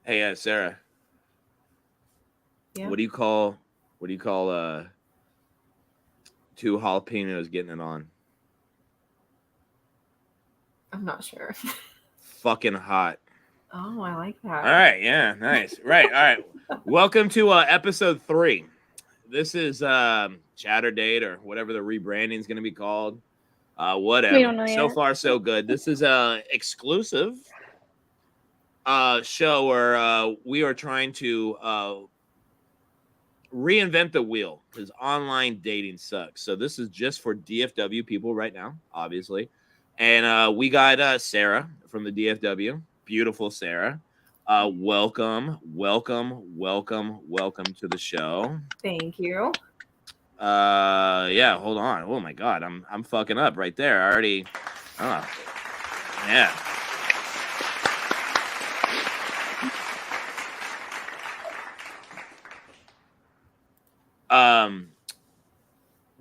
Hey, Sarah. Yeah. What do you call? What do you call? Two jalapenos getting it on. I'm not sure. Fucking hot. Oh, I like All that. right. Yeah. Nice. Right. All right. Welcome to episode 3. This is Chatter Date or whatever the rebranding is going to be called. We Whatever. don't know So yet. far, so good. This is a exclusive show where we are trying to reinvent the wheel because online dating sucks. So this is just for DFW people right now, obviously. And we got Sarah from the DFW. Beautiful Sarah. Welcome to the show. Thank you. Yeah, hold on. Oh my god, I'm fucking up right there. I already yeah.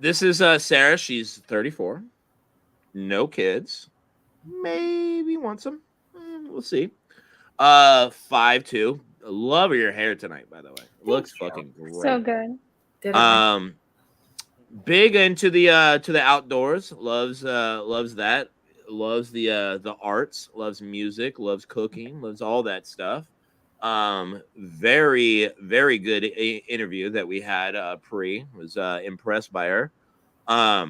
This is Sarah. She's 34. No kids. Maybe want some. We'll see. 5'2". Love your hair tonight, by the way. Looks you. fucking great. So good. Did it? Big into the outdoors. Loves that. Loves the arts. Loves music. Loves cooking. Loves all that stuff. Very good interview that we had. Pre was impressed by her. I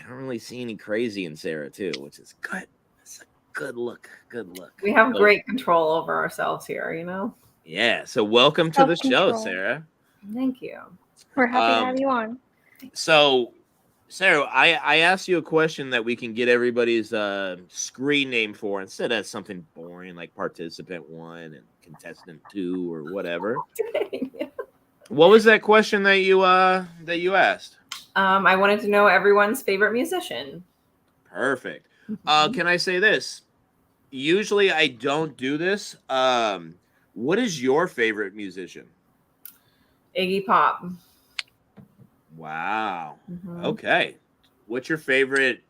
don't really see any crazy in Sarah too, which is good. It's a good look. Good look. We have great control over ourselves here, you know? Yeah. So welcome to the show, Self-control. Sarah. Thank you. We're happy to have you on. So, Sarah, I asked you a question that we can get everybody's screen name for instead of something boring like participant 1 and contestant 2 or whatever. What was that question that you asked? I wanted to know everyone's favorite musician. Perfect. Can I say this? Usually I don't do this. What is your favorite musician? Iggy Pop. Wow. Mhm. Okay. What's your favorite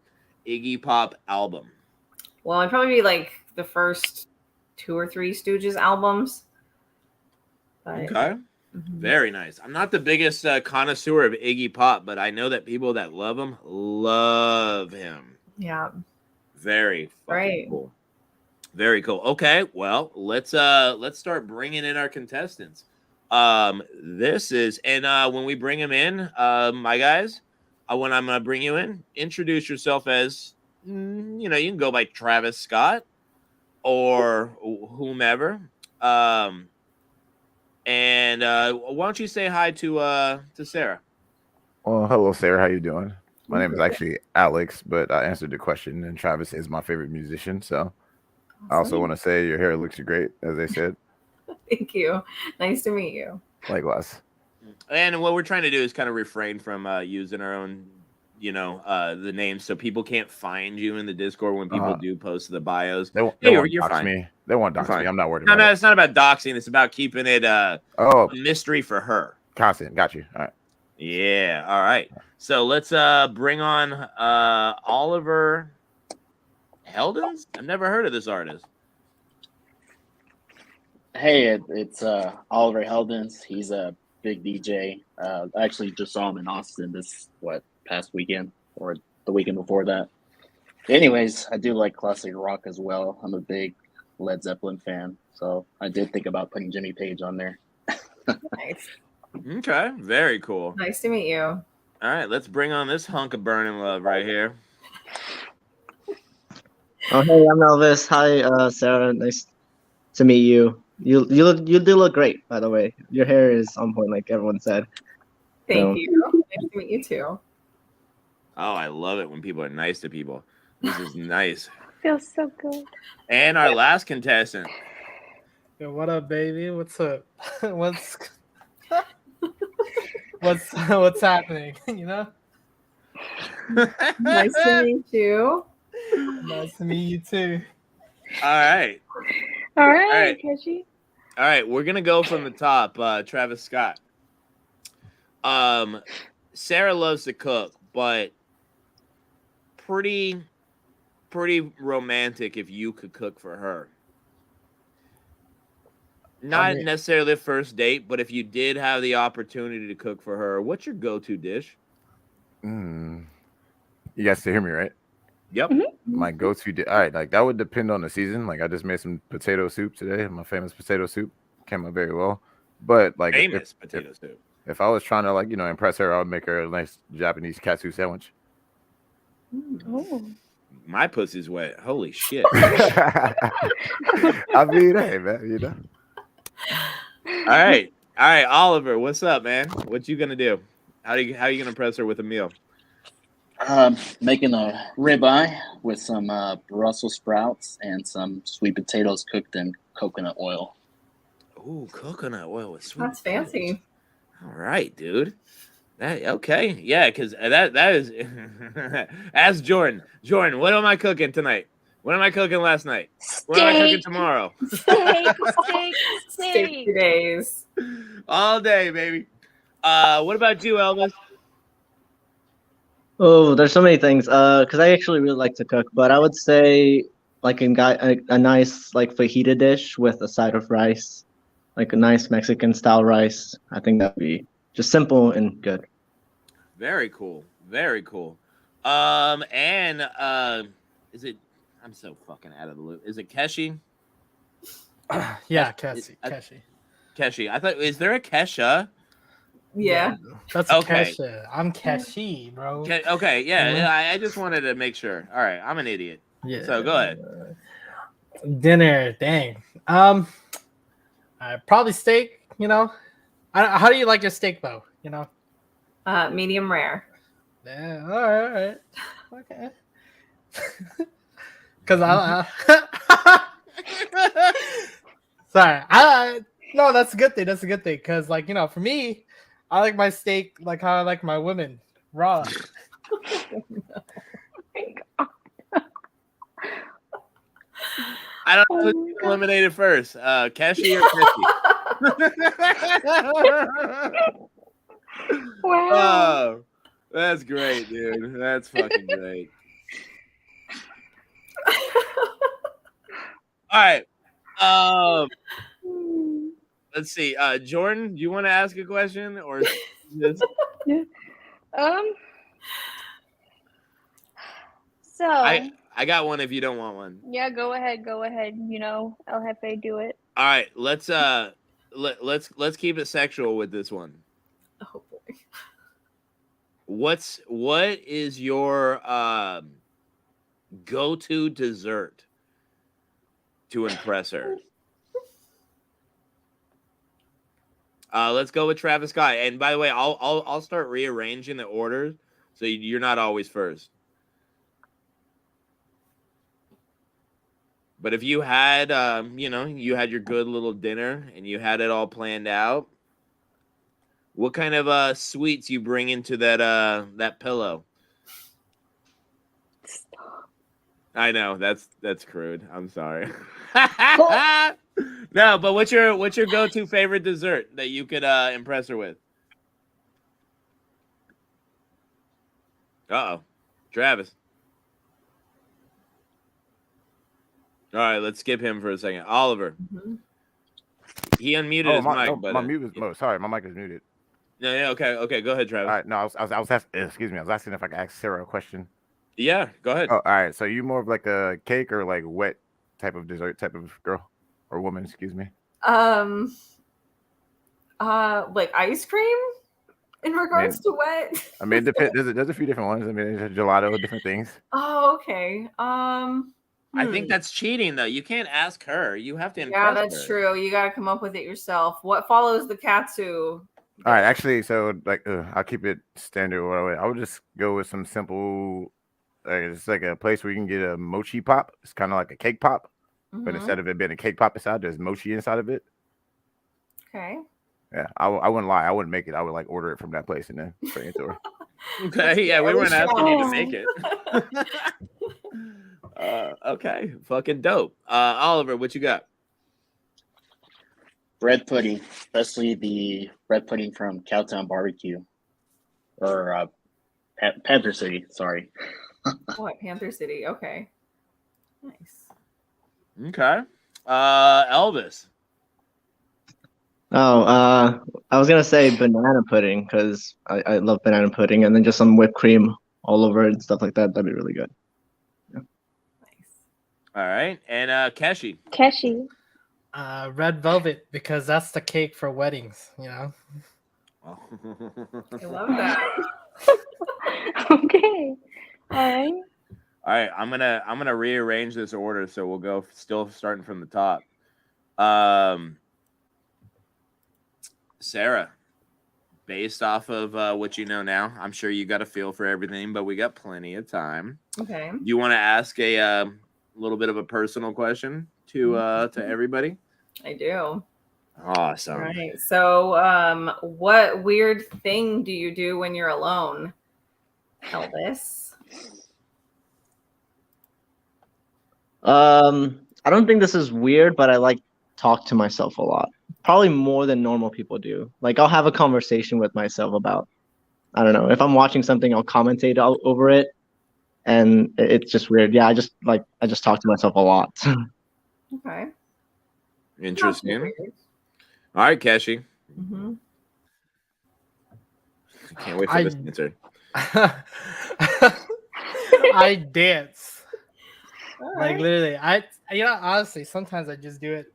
Iggy Pop album? Well, it'd probably be like the first 2 or 3 Stooges albums. But, Okay. Very nice. I'm not the biggest connoisseur of Iggy Pop, but I know that people that love him love him. Yeah. Very fucking Right. cool. Very cool. Okay, well, let's start bringing in our contestants. This is when we bring them in, my guys, when I'm gonna bring you in, introduce yourself as you can go by Travis Scott or whomever. And why don't you say hi to Sarah? Well, hello, Sarah. How you doing? My name is actually Alex, but I answered the question, and Travis is my favorite musician. So I also want to say your hair looks great, as they said. Thank you. Nice to meet you. Likewise. And what we're trying to do is kind of refrain from using our own, the names so people can't find you in the Discord when people do post the bios. They won't dox fine. me. They won't dox me. I'm not worried No, about it. it's not about doxing. It's about keeping it a mystery for her. Constant. Got you. All right. Yeah. All right. So let's bring on Oliver Heldens. I've never heard of this artist. Hey, it's Oliver Heldens. He's a big DJ. I actually just saw him in Austin this past weekend or the weekend before that. Anyways, I do like classic rock as well. I'm a big Led Zeppelin fan, so I did think about putting Jimmy Page on there. Nice. Okay, very cool. Nice to meet you. All right, let's bring on this hunk of burning love right here. Oh, hey, I'm Elvis. Hi, Sarah. Nice to meet you. You do look great, by the way. Your hair is on point, like everyone said. Thank you. Nice to meet you too. Oh, I love it when people are nice to people. This is nice. Feels so good. And our last contestant. Yo, what up, baby? What's up? what's happening? You know? Nice to meet you. Nice to meet you too. All right. All right, Keshi. All right, we're gonna go from the top. Travis Scott. Sarah loves to cook, but pretty pretty romantic if you could cook for her. Not necessarily the first date, but if you did have the opportunity to cook for her, what's your go-to dish? You guys still hear me, right? Yep. My go-to dish. All right, like that would depend on the season. Like I just made some potato soup today. My famous potato soup came out very well. But like potato soup. If I was trying to like impress her, I would make her a nice Japanese katsu sandwich. Oh. My pussy's wet. Holy shit. I mean, hey man, All right, Oliver, what's up, man? What you gonna do? How you gonna impress her with a meal? Making a ribeye with some Brussels sprouts and some sweet potatoes cooked in coconut oil. Ooh, coconut oil with sweet. That's fancy. All right, dude. Okay, yeah, because that is. Ask Jordan. Jordan, what am I cooking tonight? What am I cooking last night? What am I cooking tomorrow? Steak days. All day, baby. What about you, Elvis? Oh, there's so many things. Because I actually really like to cook, but I would say like a nice like fajita dish with a side of rice, like a nice Mexican style rice. I think that'd be just simple and good. Very cool. Very cool. Is it? I'm so fucking out of the loop. Is it Keshi? Yeah, Keshi. Keshi. I thought. Is there a Kesha? Yeah. That's Okay. Kesha. I'm Keshi, bro. Okay. Yeah. I just wanted to make sure. All right. I'm an idiot. Yeah. So go ahead. Dinner, dang. Probably steak. How do you like your steak, though? Medium rare. Yeah. All right. Okay. Because sorry. No, that's a good thing. That's a good thing. Because for me, I like my steak like how I like my women, raw. I don't know who's eliminated first. Keshi or Keshi? Wow. Oh, that's great, dude. That's fucking great. All right. Let's see. Jordan, do you want to ask a question or just... Yeah. So I got one if you don't want one. yeah, go ahead. El Jefe, do it. All right, let's keep it sexual with this one. Oh boy. What is your go-to dessert to impress her? Let's go with Travis Scott. And by the way, I'll start rearranging the orders so you're not always first. But if you had, you had your good little dinner and you had it all planned out, what kind of sweets you bring into that pillow? Stop. I know that's crude. I'm sorry. No, but what's your go-to favorite dessert that you could impress her with? Uh-oh. Travis. All right, let's skip him for a second. Oliver. Mm-hmm. He unmuted his mic, but my mute was sorry, my mic is muted. No, yeah, okay, go ahead, Travis. All right, no, I was asking, excuse me, I was asking if I could ask Sarah a question. Yeah, go ahead. Oh, all right. So you more of like a cake or like wet type of dessert type of girl or woman? Excuse me. Like ice cream in regards to wet. I mean, it depends. There's a few different ones. I mean, there's gelato, different things. Oh, okay. I think that's cheating, though. You can't ask her. You have to impress Yeah, that's her. true. You got to come up with it yourself. What follows the katsu? All right, actually, so like I'll keep it standard. I would just go with some simple. It's like a place where you can get a mochi pop. It's kind of like a cake pop, but instead of it being a cake pop inside, there's mochi inside of it. Okay. Yeah, I wouldn't lie. I wouldn't make it. I would like order it from that place and then bring it to her. Okay, yeah, we weren't asking you to make it. Okay, fucking dope. Oliver, what you got? Bread pudding, especially the bread pudding from Cowtown Barbecue or Panther City. Sorry. What, Panther City? Okay. Nice. Okay. Elvis. Oh, I was gonna say banana pudding because I love banana pudding, and then just some whipped cream all over it and stuff like that. That'd be really good. Nice. All right. And Keshi. Keshi. Red velvet because that's the cake for weddings. You know. I love that. Okay. All right. All right, I'm gonna rearrange this order, so we'll go still starting from the top. Sarah, based off of what you know now, I'm sure you got a feel for everything, but we got plenty of time. Okay. Do you want to ask a little bit of a personal question to everybody? I do. Awesome. All right. So, what weird thing do you do when you're alone, Elvis? I don't think this is weird, but I like talk to myself a lot. Probably more than normal people do. Like I'll have a conversation with myself about, I don't know, if I'm watching something, I'll commentate over it, and it's just weird. Yeah, I just talk to myself a lot. Okay. Interesting. All right, Keshi. Mm-hmm. Can't wait for this answer. I dance. All Like right. literally, honestly, sometimes I just do it.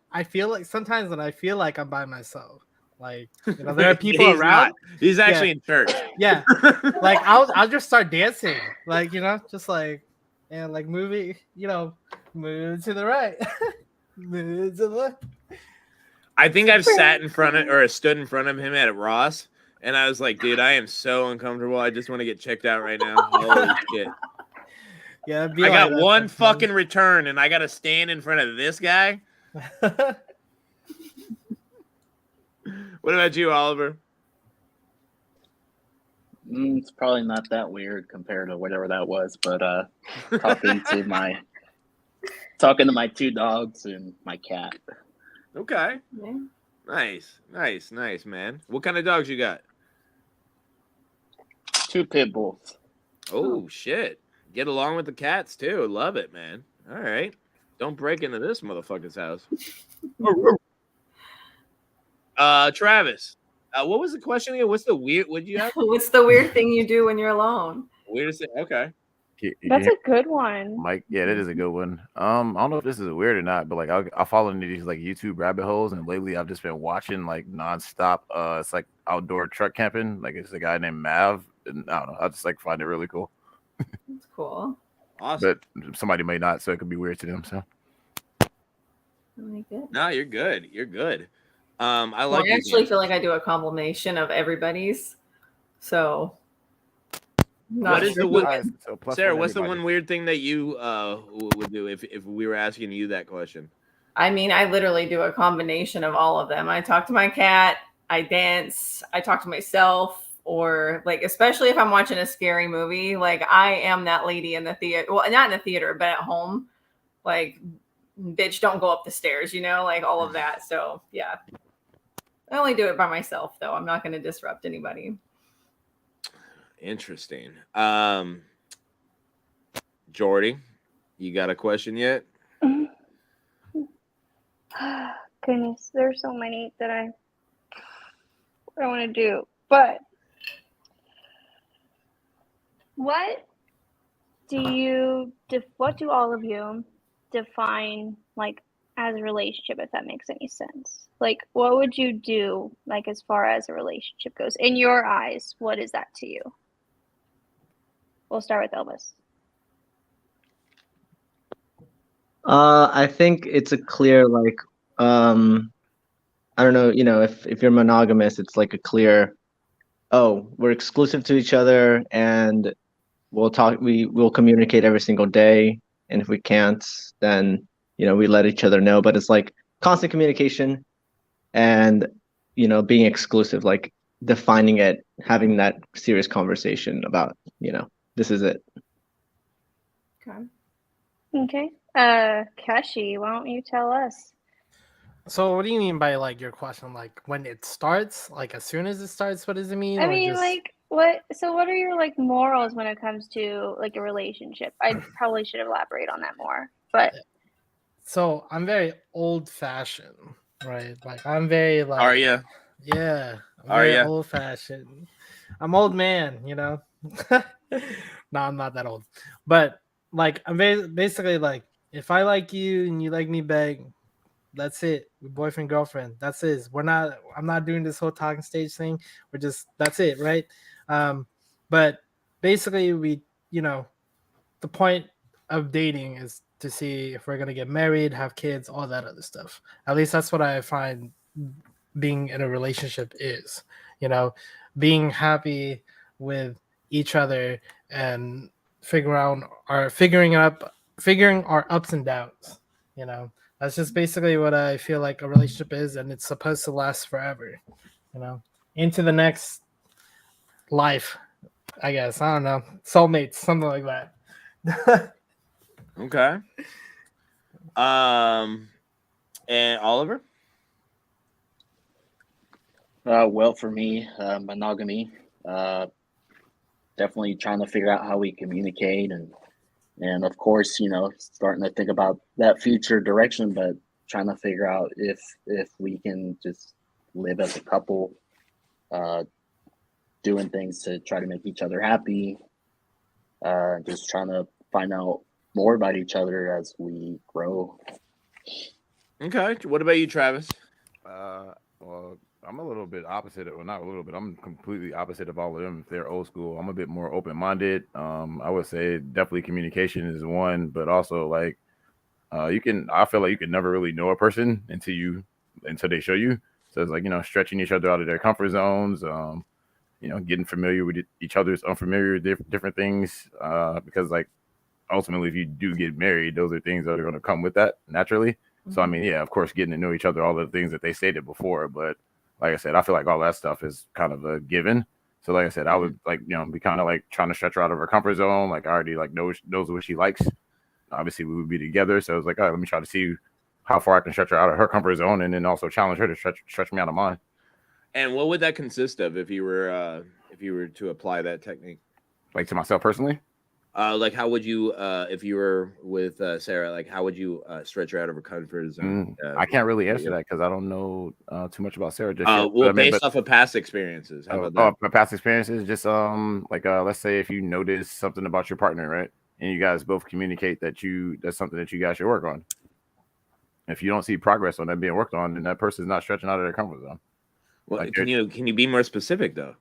I feel like sometimes when I feel like I'm by myself, like there are people He's around. not. He's actually in church. Yeah, like I'll just start dancing, like just like and like moving, move to the right, move to the left. I think I've sat in front of or stood in front of him at Ross, and I was like, dude, I am so uncomfortable. I just want to get checked out right now. Holy shit. Yeah, I got one fucking return, and I got to stand in front of this guy. What about you, Oliver? It's probably not that weird compared to whatever that was, but talking to my two dogs and my cat. Okay. Yeah. Nice, man. What kind of dogs you got? 2 pit bulls. Oh, shit. Get along with the cats, too. Love it, man. All right. Don't break into this motherfucker's house. Travis, what was the question again? What's the weird? Would you have? What's the weird thing you do when you're alone? Weirdest thing? Okay. That's a good one. Mike, yeah, that is a good one. I don't know if this is weird or not, but like I follow into these like YouTube rabbit holes, and lately I've just been watching like nonstop. It's like outdoor truck camping. Like it's a guy named Mav, and I don't know. I just like find it really cool. That's cool. Awesome. But somebody may not, so it could be weird to them. So I like it. No, you're good. You're good. I Well, like. I actually feel like I do a combination of everybody's. So, What is the one, So plus Sarah? one What's the everybody. one weird thing that you would do if we were asking you that question? I mean, I literally do a combination of all of them. I talk to my cat, I dance, I talk to myself, or like, especially if I'm watching a scary movie, like I am that lady in the theater. Well, not in the theater, but at home. Like, bitch, don't go up the stairs, like all of that. So, yeah. I only do it by myself, though. I'm not going to disrupt anybody. Interesting. Jordy, you got a question yet? Goodness, there's so many that I want to do. But what do all of you define like as a relationship, if that makes any sense? Like, what would you do, like, as far as a relationship goes? In your eyes, what is that to you? We'll start with Elvis. I think it's a clear like I don't know, if you're monogamous, it's like a clear, oh, we're exclusive to each other and we'll communicate every single day, and if we can't, then we let each other know. But it's like constant communication and being exclusive, like defining it, having that serious conversation about this is it. Okay. Keshi, why don't you tell us? So what do you mean by like your question? Like when it starts? Like as soon as it starts, what does it mean? I Or mean, just... like what are your like morals when it comes to like a relationship? I probably should elaborate on that more. But So I'm very old fashioned, right? Like I'm very like Are you? yeah, I'm Are very ya? old fashioned. I'm old man, you know. No, I'm not that old, but like I'm very basically like if I like you and you like me back, that's it. We're boyfriend girlfriend. That's it. We're not. I'm not doing this whole talking stage thing. We're just that's it, right? But basically, you know, the point of dating is to see if we're gonna get married, have kids, all that other stuff. At least that's what I find being in a relationship is. You know, being happy with each other and figuring our ups and downs. You know, that's just basically what I feel like a relationship is, and it's supposed to last forever. You know, into the next life, I guess. I don't know, soulmates, something like that. Okay. And Oliver? Well, for me, monogamy. Definitely trying to figure out how we communicate, and of course, starting to think about that future direction, but trying to figure out if we can just live as a couple, uh, doing things to try to make each other happy. Just trying to find out more about each other as we grow. Okay. What about you, Travis? Well, I'm a little bit opposite. Well, not a little bit. I'm completely opposite of all of them. If they're old school, I'm a bit more open minded. I would say definitely communication is one, but also like you can. I feel like you can never really know a person until they show you. So it's like stretching each other out of their comfort zones. Getting familiar with each other's unfamiliar different things. Because like ultimately, if you do get married, those are things that are going to come with that naturally. So I mean, yeah, of course, getting to know each other, all the things that they stated before. But like I said, I feel like all that stuff is kind of a given. So like I said, I would like be kind of like trying to stretch her out of her comfort zone. Like I already like knows what she likes. Obviously, we would be together, so it was like, all right, let me try to see how far I can stretch her out of her comfort zone, and then also challenge her to stretch me out of mine. And what would that consist of if you were to apply that technique? Like to myself personally. Like how would you if you were with Sarah, like how would you stretch her out of her comfort zone? I can't really answer that because I don't know too much about Sarah just yet. Well, based off of past experiences, how about that? My past experiences, just like let's say if you notice something about your partner, right, and you guys both communicate that's something that you guys should work on. If you don't see progress on that being worked on, then that person's not stretching out of their comfort zone. Well, like can you be more specific though?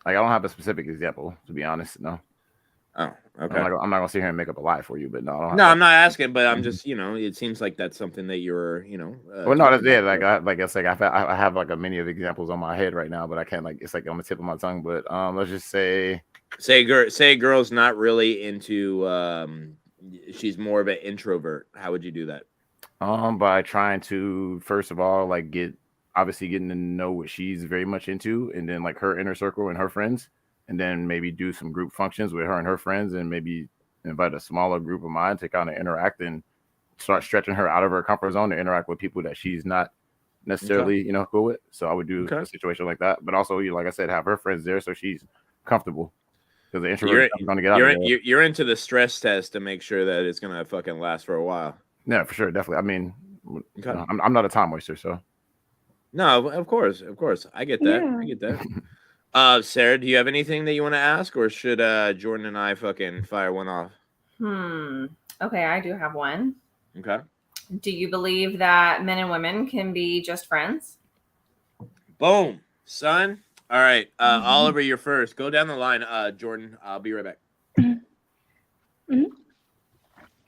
Like I don't have a specific example, to be honest. No. Oh, okay. I'm not gonna sit here and make up a lie for you, but no. No, I'm not asking, but I'm just it seems like that's something that you're well, no, that's it. Like I have like a many of examples on my head right now, but I can't like it's like on the tip of my tongue. But let's just say a girl's not really into she's more of an introvert. How would you do that? By trying to first of all like getting to know what she's very much into, and then like her inner circle and her friends, and then maybe do some group functions with her and her friends, and maybe invite a smaller group of mine to kind of interact and start stretching her out of her comfort zone to interact with people that she's not necessarily cool with. So I would do a situation like that, but also like I said, have her friends there so she's comfortable. Because the introvert is going to get out of there. You're into the stress test to make sure that it's going to fucking last for a while. Yeah, for sure, definitely. I mean, I'm not a time waster, so. No, of course. I get that. Yeah. I get that. Sarah, do you have anything that you want to ask, or should Jordan and I fucking fire one off? Okay, I do have one. Okay. Do you believe that men and women can be just friends? Boom, son. All right, Oliver, you're first. Go down the line. Jordan, I'll be right back.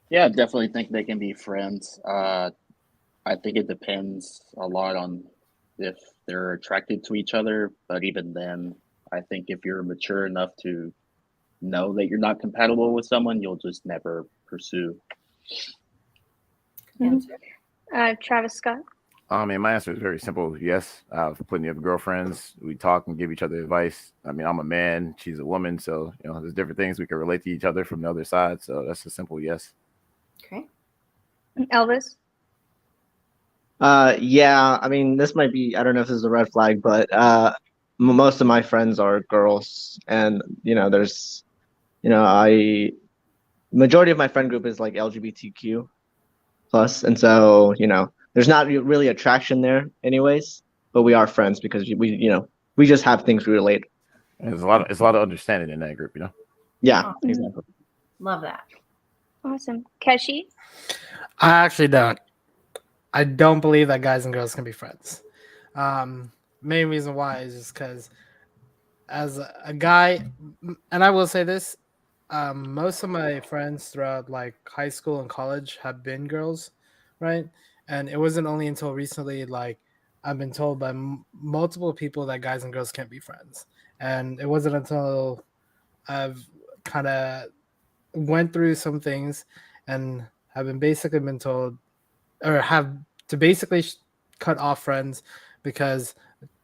Yeah, I definitely think they can be friends. I think it depends a lot on if they're attracted to each other, but even then, I think if you're mature enough to know that you're not compatible with someone, you'll just never pursue. Travis Scott. I mean, my answer is very simple. Yes, I have plenty of girlfriends. We talk and give each other advice. I mean, I'm a man, she's a woman, so there's different things we can relate to each other from the other side. So that's a simple yes. Okay. Elvis. Yeah, I mean, this might be, I don't know if this is a red flag, but most of my friends are girls, and there's, majority of my friend group is like LGBTQ plus, and so there's not really attraction there, anyways. But we are friends because we just have things we relate. There's a lot of understanding in that group. Yeah, Awesome. exactly. Love that. Awesome. Keshi? I actually don't. I don't believe that guys and girls can be friends. Main reason why is just because as a guy, and I will say this, most of my friends throughout like high school and college have been girls, right? And it wasn't only until recently like I've been told by multiple people that guys and girls can't be friends, and it wasn't until I've kind of went through some things and have basically been told or have to basically cut off friends because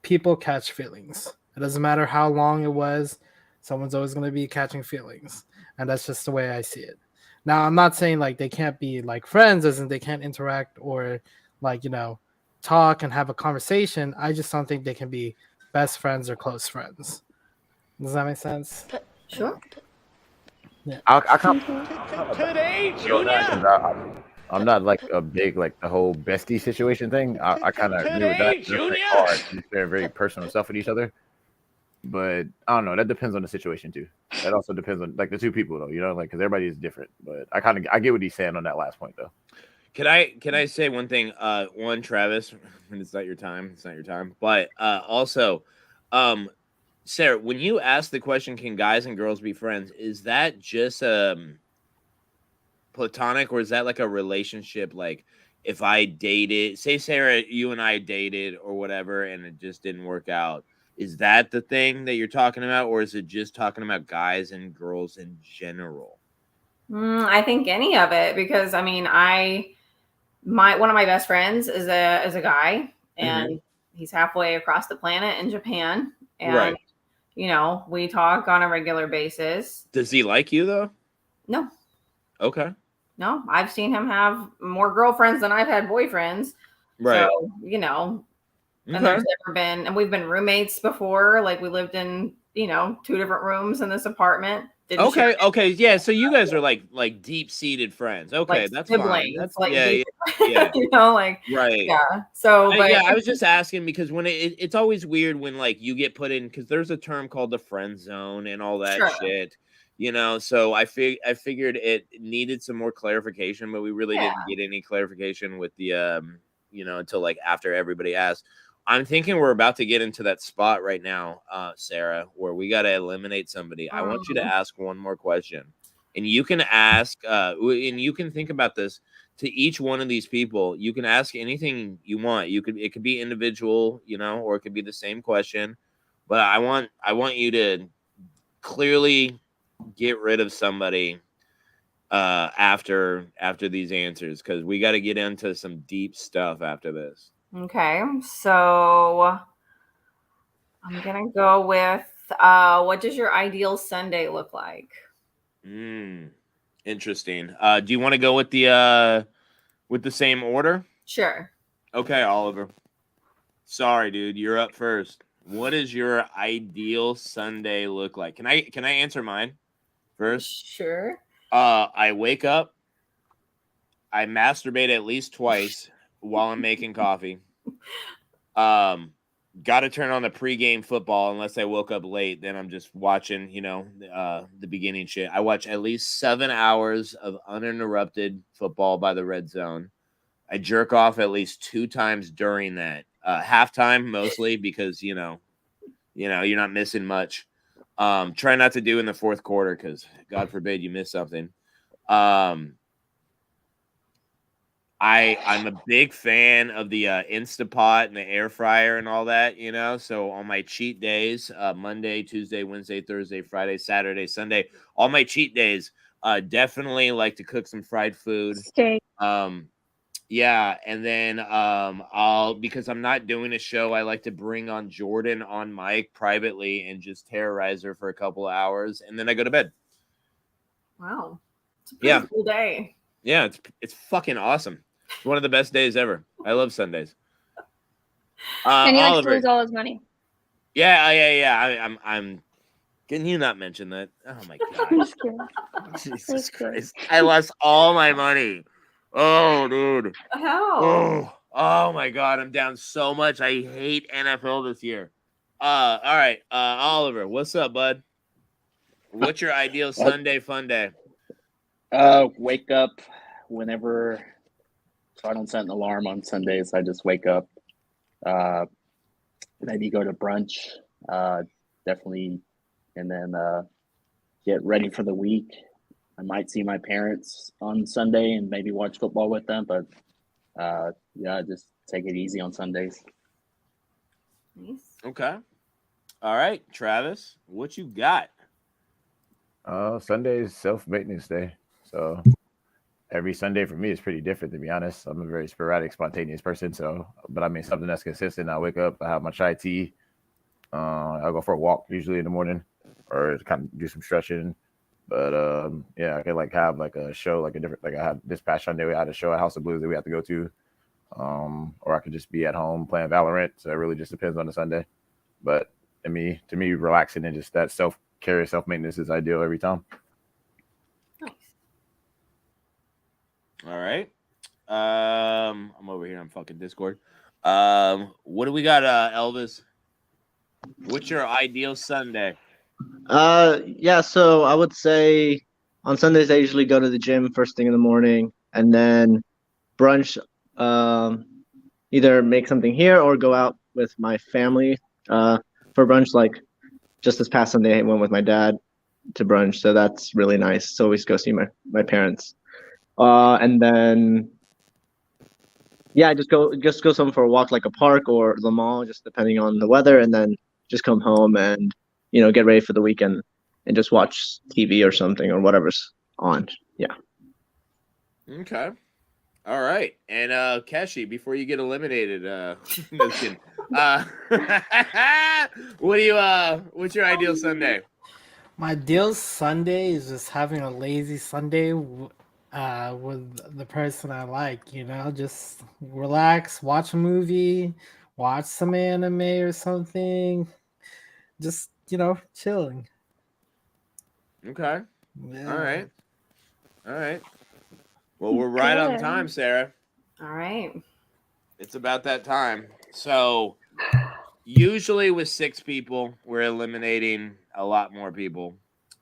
people catch feelings. It doesn't matter how long it was, someone's always going to be catching feelings, and that's just the way I see it. Now, I'm not saying like they can't be like friends, as in they can't interact or like talk and have a conversation. I just don't think they can be best friends or close friends. Does that make sense? Sure. I come today, Junior. I'm not like a big like the whole bestie situation thing. I kind of agree with that. It's very hard. They're very personal stuff with each other. But I don't know. That depends on the situation too. That also depends on like the two people though. Like because everybody is different. But I get what he's saying on that last point though. Can I say one thing? One, Travis, it's not your time. It's not your time. But also, Sarah, when you ask the question, can guys and girls be friends? Is that just platonic, or is that like a relationship? Like if I dated, say Sarah, you and I dated or whatever, and it just didn't work out. Is that the thing that you're talking about, or is it just talking about guys and girls in general? I think any of it, because I mean, one of my best friends is a guy, and he's halfway across the planet in Japan, and Right. we talk on a regular basis. Does he like you though? No, Okay. no, I've seen him have more girlfriends than I've had boyfriends. Right. So, and Okay. there's never been, and we've been roommates before. Like we lived in, 2 different rooms in this apartment. Didn't share Okay. Yeah. So you guys are like deep seated friends. Okay, like that's fine. siblings, That's like yeah. like Right. yeah. So, but Yeah, I was just asking because when it's always weird when like you get put in because there's a term called the friend zone and all that Sure. shit. So I figured it needed some more clarification, but we really didn't get any clarification with the until like after everybody asked. I'm thinking we're about to get into that spot right now, Sarah, where we got to eliminate somebody. I want you to ask one more question, and you can ask, and you can think about this to each one of these people. You can ask anything you want. It could be individual, or it could be the same question. But I want you to clearly get rid of somebody after these answers, because we got to get into some deep stuff after this. Okay, so I'm gonna go with what does your ideal Sunday look like? Interesting. Do you want to go with the same order? Sure. Okay, Oliver. Sorry, dude, you're up first. What does your ideal Sunday look like? Can I answer mine first? Sure. I wake up, I masturbate at least twice while I'm making coffee. Got to turn on the pregame football unless I woke up late. Then I'm just watching, the beginning shit. I watch at least 7 hours of uninterrupted football by the red zone. I jerk off at least 2 times during that. Halftime mostly because you're not missing much. Try not to do in the fourth quarter because God forbid you miss something. I'm a big fan of the Instapot and the air fryer and all that, So on my cheat days, Monday, Tuesday, Wednesday, Thursday, Friday, Saturday, Sunday, all my cheat days, definitely like to cook some fried food. Steak. Yeah, and then because I'm not doing a show, I like to bring on Jordan on mic privately and just terrorize her for a couple of hours, and then I go to bed. Wow, it's a pretty cool day. Yeah, it's fucking awesome. It's one of the best days ever. I love Sundays. And he likes to Oliver. lose all his money. Yeah. I'm. Can you not mention that? Oh my I'm god. just kidding. Jesus Just kidding. Christ. I lost all my money. Oh, dude. How? Oh my god. I'm down so much. I hate NFL this year. All right. Oliver, what's up, bud? What's your ideal Sunday fun day? Wake up whenever. So I don't set an alarm on Sundays. I just wake up. Maybe go to brunch. Definitely, and then get ready for the week. I might see my parents on Sunday and maybe watch football with them. But yeah, just take it easy on Sundays. Nice. Okay. All right, Travis, what you got? Sunday is self-maintenance day. So every Sunday for me is pretty different, to be honest. I'm a very sporadic, spontaneous person. So, but I mean, something that's consistent. I wake up, I have my chai tea. I'll go for a walk usually in the morning or kind of do some stretching. But yeah, I could like have like a show, like a different, like I had this past Sunday, we had a show at House of Blues that we had to go to. Or I could just be at home playing Valorant. So it really just depends on the Sunday. But to me, relaxing and just that self-care, self-maintenance is ideal every time. Nice. All right. I'm over here on fucking Discord. What do we got, Elvis? What's your ideal Sunday? Yeah, so I would say on Sundays I usually go to the gym first thing in the morning, and then brunch, either make something here or go out with my family for brunch. Like just this past Sunday I went with my dad to brunch, so that's really nice. So always go see my parents. And then yeah, just go somewhere for a walk, like a park or the mall, just depending on the weather, and then just come home and get ready for the weekend and just watch TV or something or whatever's on. Yeah. Okay. All right. And Keshi, before you get eliminated, no kidding. What's your ideal Sunday? My ideal Sunday is just having a lazy Sunday with the person I like, just relax, watch a movie, watch some anime or something. Just, chilling. Okay. Yeah. All right. Well, we're right on Good. time, Sarah. All right. It's about that time. So usually with 6 people, we're eliminating a lot more people.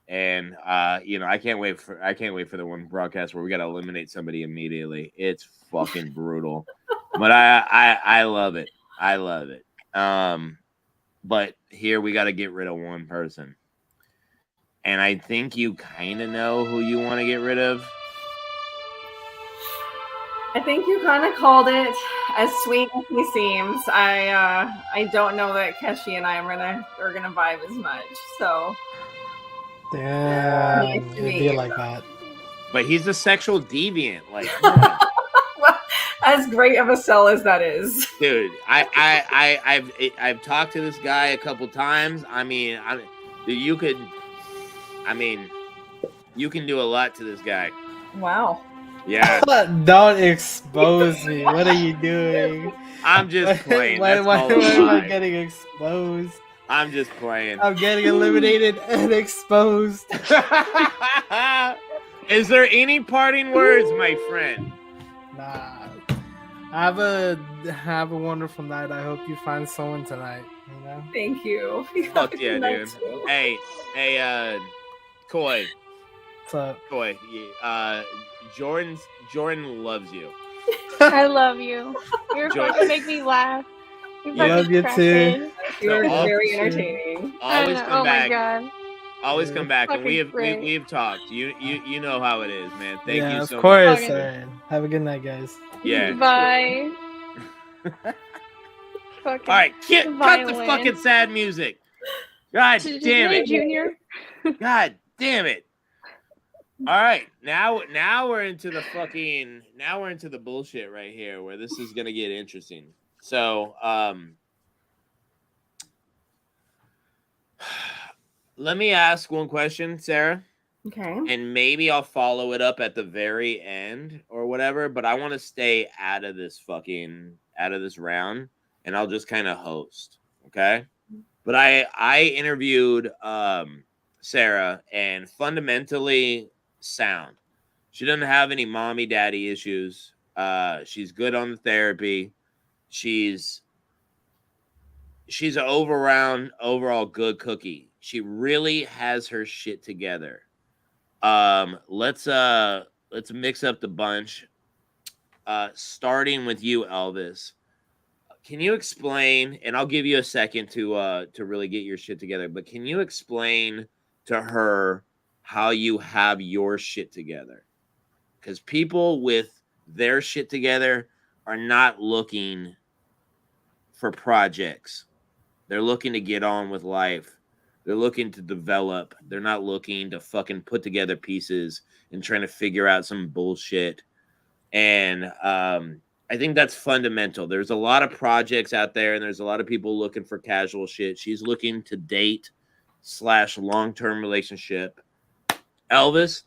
And I can't wait for the one broadcast where we gotta eliminate somebody immediately. It's fucking brutal. But I love it. I love it. But here we gotta get rid of one person. And I think you kind of know who you want to get rid of. I think you kind of called it. As sweet as he seems, I don't know that Keshi and I are gonna vibe as much. So Damn, Nice to it'd meet be you. like that. But he's a sexual deviant. Like, come on. as great of a sell as that is, Dude, I've talked to this guy a couple times. I mean, you can do a lot to this guy. wow. Yeah, Don't expose me. What are you doing? I'm just playing. Why That's am all a I lie. getting exposed? I'm just playing. I'm getting eliminated and exposed. Is there any parting words, my friend? Nah. Have a wonderful night. I hope you find someone tonight. Thank you. Fuck yeah, Good night, dude. too. Hey, Coy, So Jordan loves you. I love you. You're Joy- fucking make me laugh. You Yeah. Love you too. You're So, very sure. entertaining. Always I know. come Oh back. my god. Always come back, and Fucking great. we've talked. You know how it is, man. Thank yeah, you of so course. Fucking- Alright. Have a good night, guys. much. Yeah. Bye. Fucking All right, cut the violin. fucking sad music. God Did you damn say it. Junior? God damn it. All right, now we're into the bullshit right here where this is gonna get interesting. So let me ask one question, Sarah. Okay. and maybe I'll follow it up at the very end or whatever. But I want to stay out of this round, and I'll just kind of host. Okay. But I interviewed Sarah, and fundamentally sound. She doesn't have any mommy daddy issues. She's good on the therapy. She's an overall good cookie. She really has her shit together. Let's mix up the bunch. Starting with you, Elvis. Can you explain, and I'll give you a second to really get your shit together, but can you explain to her how you have your shit together? Because people with their shit together are not looking for projects. They're looking to get on with life. They're looking to develop. They're not looking to fucking put together pieces and trying to figure out some bullshit. And I think that's fundamental. There's a lot of projects out there, and there's a lot of people looking for casual shit. She's looking to date / long-term relationship. Elvis.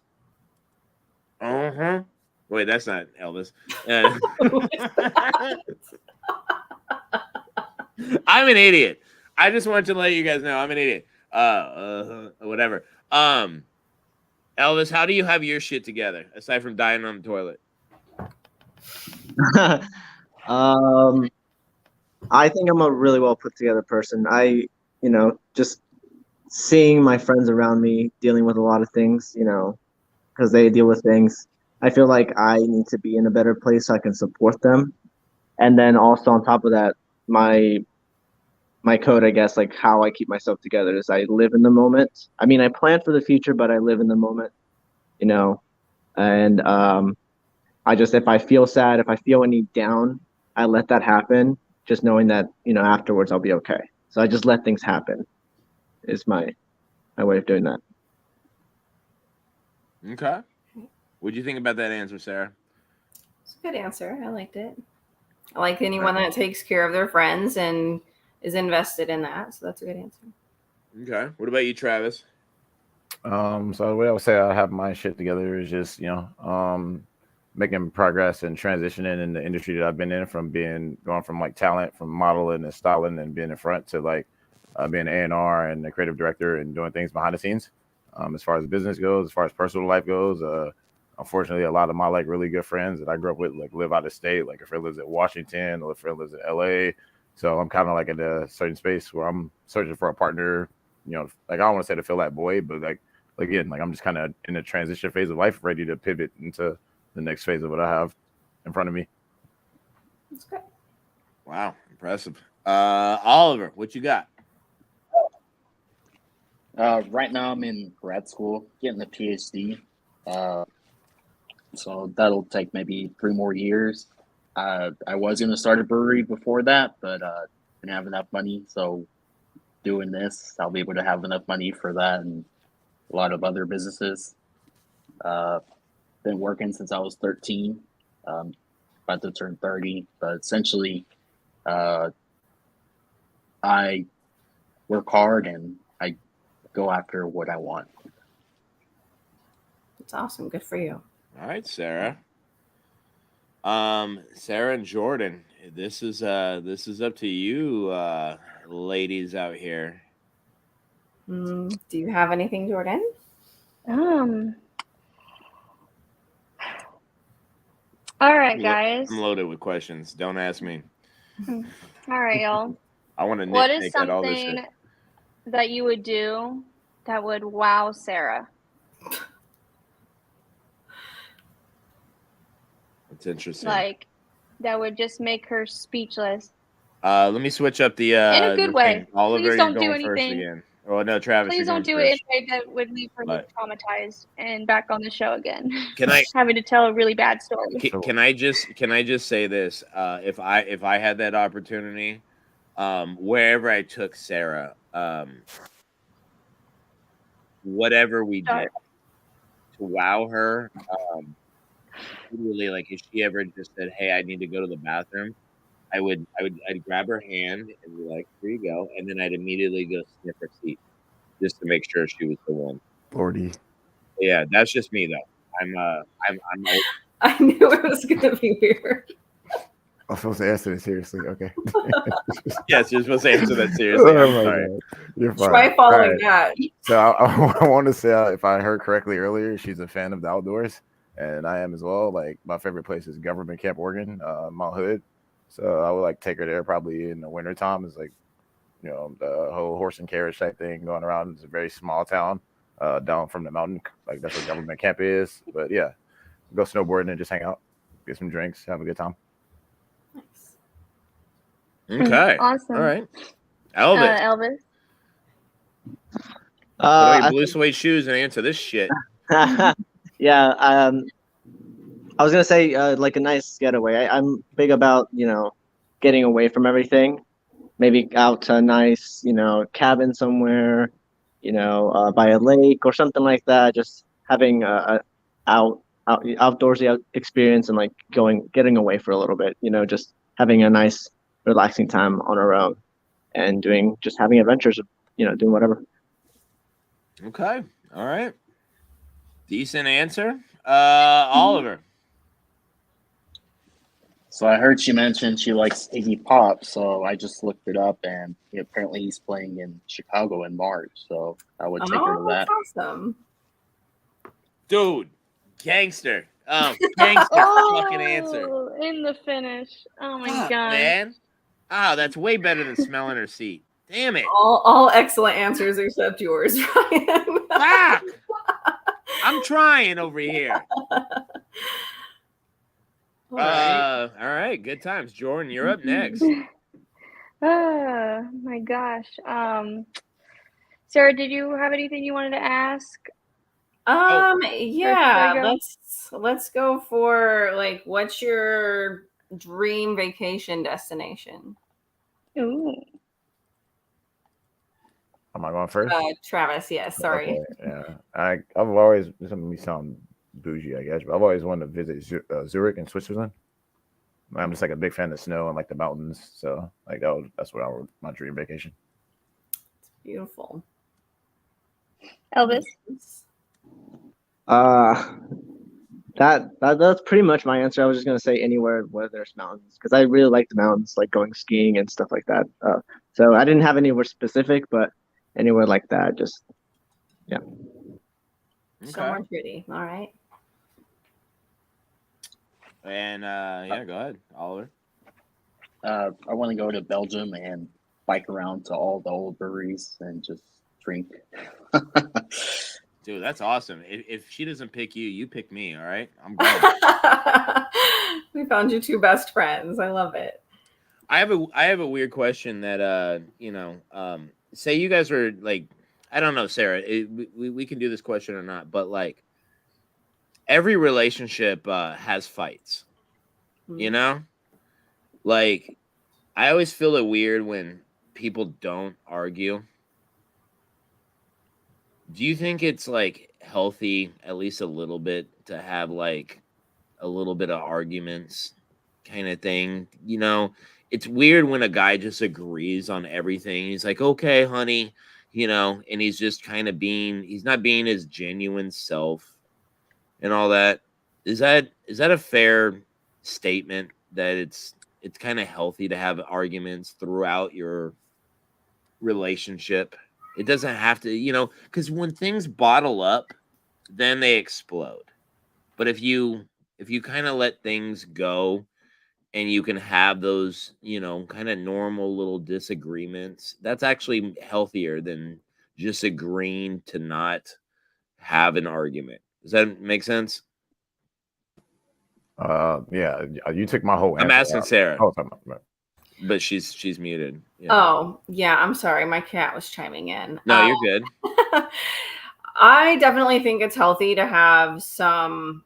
Wait, that's not Elvis. I'm an idiot. I just wanted to let you guys know I'm an idiot. Whatever. Elvis, how do you have your shit together aside from dying on the toilet? I think I'm a really well put together person. Just seeing my friends around me dealing with a lot of things, because they deal with things. I feel like I need to be in a better place so I can support them. And then also on top of that, my code, I guess, like how I keep myself together is I live in the moment. I mean, I plan for the future, but I live in the moment, and if I feel sad, if I feel any down, I let that happen, just knowing that, afterwards I'll be okay. So I just let things happen is my way of doing that. Okay. What'd you think about that answer, Sarah? It's a good answer. I liked it. I like anyone that takes care of their friends and is invested in that. So that's a good answer. Okay. What about you, Travis? So the way I would say I have my shit together is just, making progress and transitioning in the industry that I've been in, going from like talent, from modeling and styling and being in front to like being an A&R and a creative director and doing things behind the scenes. As far as business goes, as far as personal life goes, unfortunately, a lot of my like really good friends that I grew up with like live out of state. Like a friend lives at Washington, or a friend lives in LA. So I'm kind of like in a certain space where I'm searching for a partner. Like I don't want to say to fill that void, but like again, like I'm just kind of in a transition phase of life, ready to pivot into the next phase of what I have in front of me. That's good. Wow, impressive. Oliver, what you got? Right now I'm in grad school, getting a PhD. So that'll take maybe 3 more years. I was going to start a brewery before that, but didn't have enough money. So doing this, I'll be able to have enough money for that and a lot of other businesses. Been working since I was 13, about to turn 30. But essentially, I work hard and I go after what I want. That's awesome. Good for you. All right, Sarah. Sarah and Jordan, this is up to you, ladies out here. Do you have anything, Jordan? All right, guys. I'm loaded with questions. Don't ask me. All right, y'all. I want to What is nitpick at all this something shit. that you would do that would wow Sarah? It's interesting. Like, that would just make her speechless. Let me switch up the in a good way. Oliver, Please don't you're do going first anything. again. Oh no, Travis, Please you're don't going do it in first. a way that would leave her traumatized and back on the show again. Can I having to tell a really bad story? Can I just say this? If I had that opportunity, wherever I took Sarah, whatever we did to wow her, literally, like if she ever just said, "Hey, I need to go to the bathroom," I'd grab her hand and be like, "Here you go," and then I'd immediately go sniff her seat just to make sure she was the one. Lordy. Yeah, that's just me though. I'm old. I knew it was gonna be weird. I'm supposed to answer this seriously. Okay. Yes, you're supposed to answer that seriously. I'm Oh my sorry. God. You're fine. Try All following right. that. So I want to say, if I heard correctly earlier, she's a fan of the outdoors, and I am as well. Like my favorite place is Government Camp Oregon, Mount Hood. So I would like take her there probably in the wintertime. It's like, the whole horse and carriage type thing going around. It's a very small town down from the mountain. Like that's where Government Camp is. But yeah, go snowboarding and just hang out, get some drinks, have a good time. Nice. Okay. Awesome. All right. Elvis, Elvis. put on your I blue suede shoes and answer this shit. yeah, I was gonna say like a nice getaway. I'm big about getting away from everything. Maybe out to a nice cabin somewhere, by a lake or something like that. Just having a outdoorsy experience and like getting away for a little bit. Just having a nice relaxing time on our own and having adventures. Doing whatever. Okay. All right. Decent answer. Oliver. So I heard she mentioned she likes Iggy Pop, so I just looked it up, and apparently he's playing in Chicago in March. So I would take her to Oh, that. that's awesome. Dude. Gangster. Gangster fucking answer. In the finish. Oh my Fuck, god. man. Oh, that's way better than smelling her seat. Damn it. All excellent answers except yours, Ryan. Fuck. I'm trying over here. All right. All right. Good times. Jordan, you're up next. Oh my gosh. Sarah, did you have anything you wanted to ask? Yeah, go? let's go for like, what's your dream vacation destination? Ooh. Am I going first? Travis, yes, sorry. Okay, yeah. I've always, this is me sound bougie, I guess, but I've always wanted to visit Zurich in Switzerland. I'm just like a big fan of snow and like the mountains, so like that's what my dream vacation. It's beautiful. Elvis. That's pretty much my answer. I was just gonna say anywhere where there's mountains because I really like the mountains, like going skiing and stuff like that. So I didn't have anywhere specific, but anywhere like that, just yeah. Somewhere pretty. All right. And yeah, go ahead, Oliver. I want to go to Belgium and bike around to all the old breweries and just drink. Dude, that's awesome. If she doesn't pick you, you pick me. All right, I'm going. We found your two best friends. I love it. I have a weird question that say you guys were like, I don't know, Sarah. We can do this question or not, but like every relationship has fights. You know, like I always feel it weird when people don't argue. Do you think it's like healthy, at least a little bit, to have like a little bit of arguments kind of thing? It's weird when a guy just agrees on everything. He's like, okay, honey, and he's just kind of he's not being his genuine self and all that. Is that a fair statement that it's kind of healthy to have arguments throughout your relationship? It doesn't have to, because when things bottle up, then they explode. But if you kind of let things go and you can have those, kind of normal little disagreements, that's actually healthier than just agreeing to not have an argument. Does that make sense? Yeah, you took my whole answer. I'm asking out. Sarah. Oh, but she's muted. Yeah. Oh, yeah, I'm sorry. My cat was chiming in. No, you're good. I definitely think it's healthy to have some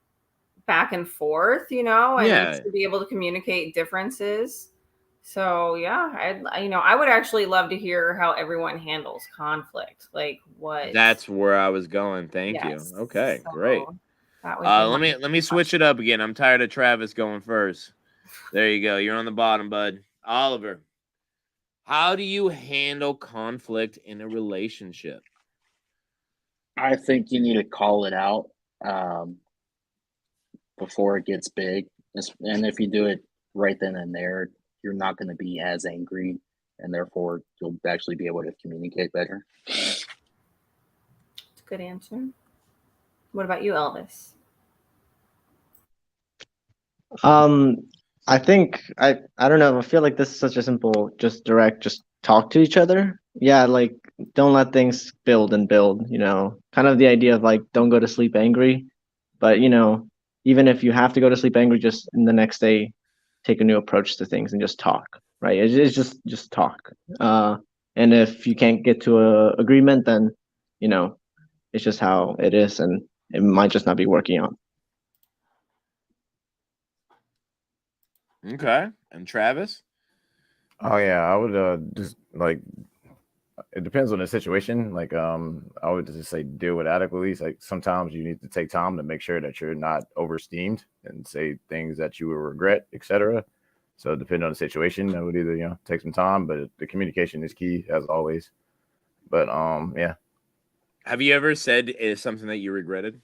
back and forth, and to be able to communicate differences. So yeah, I would actually love to hear how everyone handles conflict. Like what? That's where I was going. Thank you. Okay, so great. Let me switch it up again. I'm tired of Travis going first. There you go. You're on the bottom, bud. Oliver, how do you handle conflict in a relationship? I think you need to call it out before it gets big. And if you do it right then and there, you're not going to be as angry, and therefore you'll actually be able to communicate better. Good answer. What about you, Elvis? I think I don't know. I feel like this is such a simple, just direct, just talk to each other. Yeah, like don't let things build and build, you know. Kind of the idea of like don't go to sleep angry, but you know, even if you have to go to sleep angry, just in the next day take a new approach to things and just talk, right? It's just talk. And if you can't get to a agreement, then you know, it's just how it is and it might just not be working out. Okay. And Travis? Oh yeah, I would just like it depends on the situation. Like I would just say deal with adequately. Like sometimes you need to take time to make sure that you're not oversteamed and say things that you will regret, etc. So depending on the situation, I would either take some time, but the communication is key as always. But yeah. Have you ever said something that you regretted?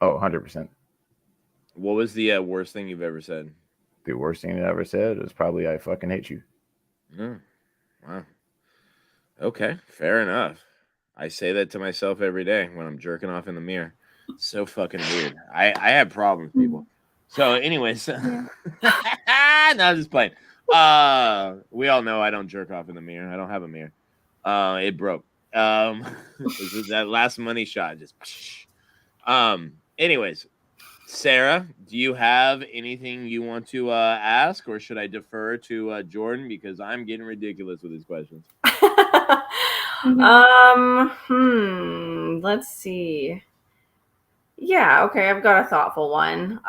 Oh, 100%. What was the worst thing you've ever said? The worst thing I ever said is probably I fucking hate you. Oh, wow. Okay, fair enough. I say that to myself every day when I'm jerking off in the mirror. So fucking weird. I have problems, people. So, anyways, no, I'm just playing. We all know I don't jerk off in the mirror. I don't have a mirror. It broke. This is that last money shot. Just. Anyways, Sarah, do you have anything you want to ask, or should I defer to Jordan because I'm getting ridiculous with these questions? Let's see. Yeah, okay, I've got a thoughtful one.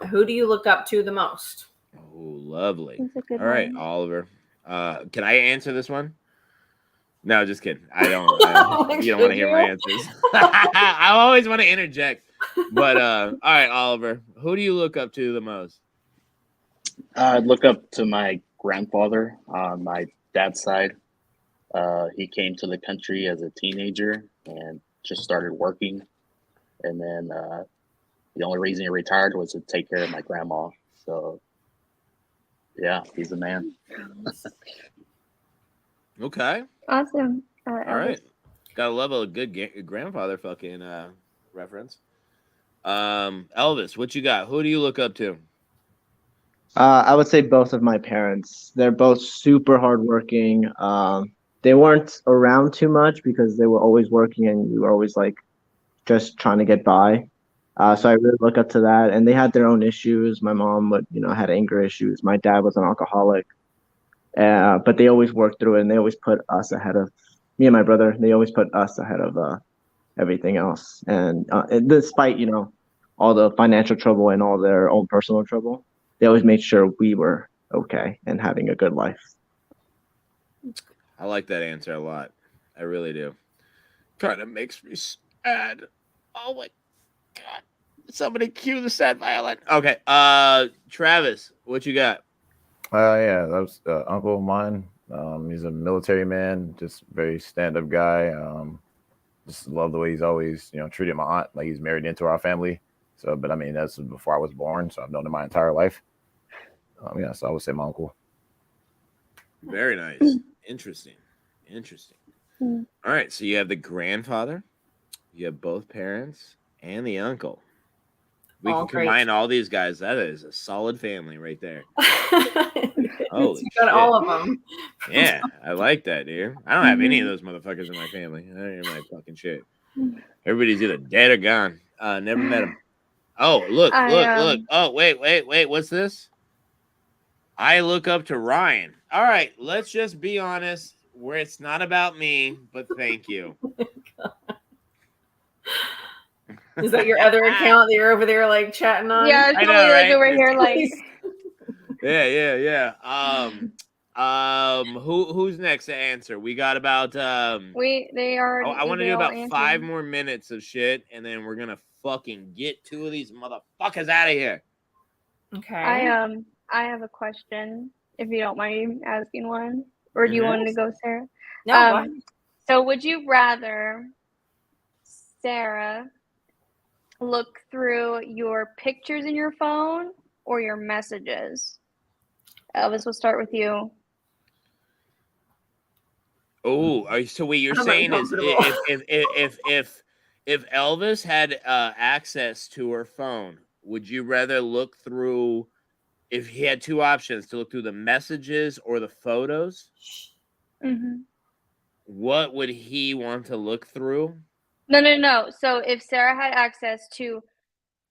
Who do you look up to the most? Oh, lovely. That's a good All right, one. Oliver. Can I answer this one? No, just kidding. I don't. You don't want to hear my answers. I always want to interject. But all right, Oliver, who do you look up to the most? I look up to my grandfather on my dad's side. He came to the country as a teenager and just started working. And then the only reason he retired was to take care of my grandma. So, yeah, he's a man. Okay. Awesome. All right. Gotta love a good grandfather fucking reference. Elvis, what you got? Who do you look up to? I would say both of my parents. They're both super hardworking. They weren't around too much because they were always working and we were always like just trying to get by. So I really look up to that. And they had their own issues. My mom would, had anger issues. My dad was an alcoholic. But they always worked through it and they always put us ahead of me and my brother. They always put us ahead of everything else. And despite, all the financial trouble and all their own personal trouble, they always made sure we were okay and having a good life. I like that answer a lot. I really do. Kind of makes me sad. Oh my god! Somebody cue the sad violin. Okay. Travis, what you got? Yeah, that was uncle of mine. He's a military man, just very stand-up guy. Just love the way he's always, treated my aunt like he's married into our family. So, but I mean, that's before I was born, so I've known him my entire life. Yeah, so I would say my uncle. Very nice. Interesting. Mm. All right, so you have the grandfather, you have both parents, and the uncle. We All can great. combine all these guys. That is a solid family right there. Holy You got shit. all of them. Yeah, I like that, dude. I don't have any of those motherfuckers in my family. I don't hear my fucking shit. Everybody's either dead or gone. Never met them. Oh, look. Oh, wait. What's this? I look up to Ryan. All right, let's just be honest. Where it's not about me, but thank you. Is that your other account that you're over there like chatting on? Yeah, it's I know, probably like right? over here, like Yeah. Who's next to answer? We got about they are. I want to they do all about answered. 5 more minutes of shit, and then we're gonna fucking get 2 of these motherfuckers out of here. Okay. I have a question, if you don't mind asking one, or do you want to go, Sarah? No, go ahead. So would you rather Sarah look through your pictures in your phone or your messages? Elvis, we'll start with you. Oh, so what you're I'm saying is uncomfortable. if Elvis had access to her phone, would you rather look through if he had two options to look through the messages or the photos? Mm-hmm. What would he want to look through? No. So if Sarah had access to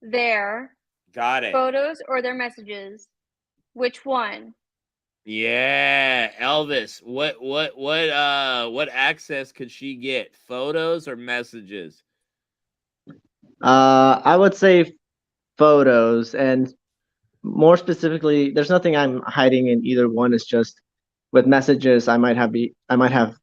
their Got it. photos or their messages, which one? Yeah, Elvis. What access could she get? Photos or messages? I would say photos, and more specifically, there's nothing I'm hiding in either one. It's just with messages, I might have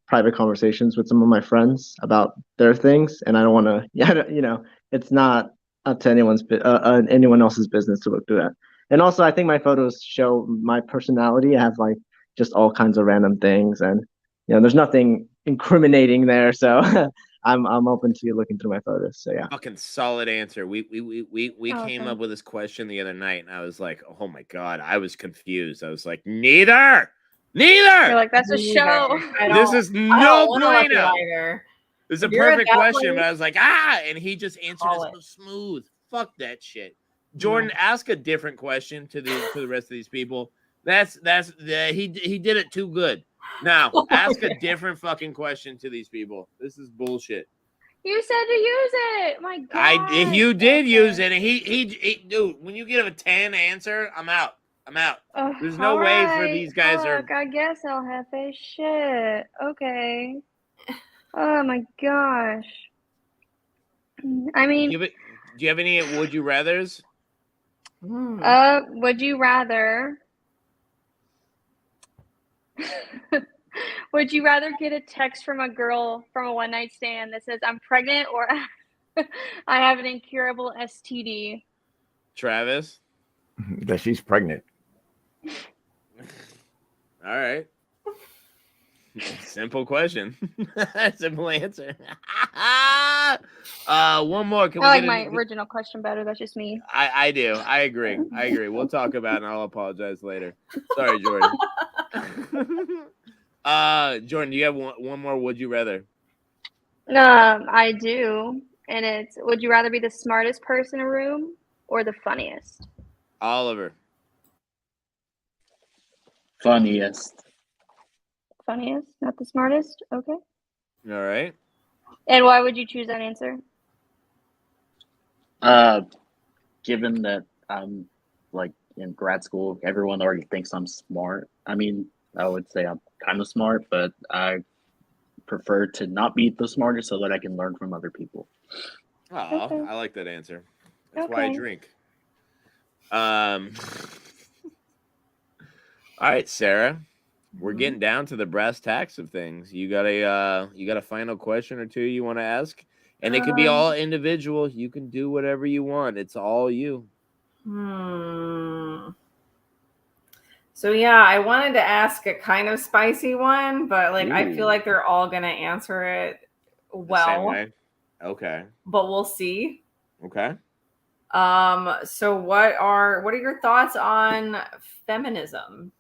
private conversations with some of my friends about their things, and I don't want to. Yeah, it's not up to anyone else's business to look through that. And also, I think my photos show my personality. I have like just all kinds of random things, and there's nothing incriminating there. So I'm open to looking through my photos. So yeah. Fucking solid answer. We came Awesome. up with this question the other night, and I was like, oh my god, I was confused. I was like, neither. You're like, that's a Neither. show. This is I no don't wanna look bueno. either. It's a If you're at perfect that question, but place- I was like, and he just answered Call it it. so smooth. Fuck that shit. Jordan, ask a different question to the rest of these people. He did it too good. Now ask a different fucking question to these people. This is bullshit. You said to use it. My God. You did use it, and he dude. When you give a 10 answer, I'm out. There's no way for these guys are. I guess I'll have a shit. Okay. Oh my gosh. I mean, Do you have any would you rather's? would you rather? Would you rather get a text from a girl from a one night stand that says I'm pregnant or I have an incurable STD? Travis? That she's pregnant. All right. Simple question. Simple answer. One more. Can I we like get my original question better. That's just me. I do. I agree. We'll talk about it and I'll apologize later. Sorry, Jordan. Jordan, do you have one more would you rather? I do. And it's would you rather be the smartest person in a room or the funniest? Oliver. Funniest. Funniest, not the smartest? Okay. All right. And why would you choose that answer? Given that I'm like in grad school, everyone already thinks I'm smart. I mean, I would say I'm kind of smart, but I prefer to not be the smartest so that I can learn from other people. Oh, Okay. I like that answer. That's why I Okay. drink. All right, Sarah. We're getting down to the brass tacks of things. You got a final question or two you want to ask? And it could be all individual. You can do whatever you want. It's all you. So yeah, I wanted to ask a kind of spicy one, but like I feel Ooh. like they're all gonna answer it The same well. way? Okay. But we'll see. Okay. So what are your thoughts on feminism?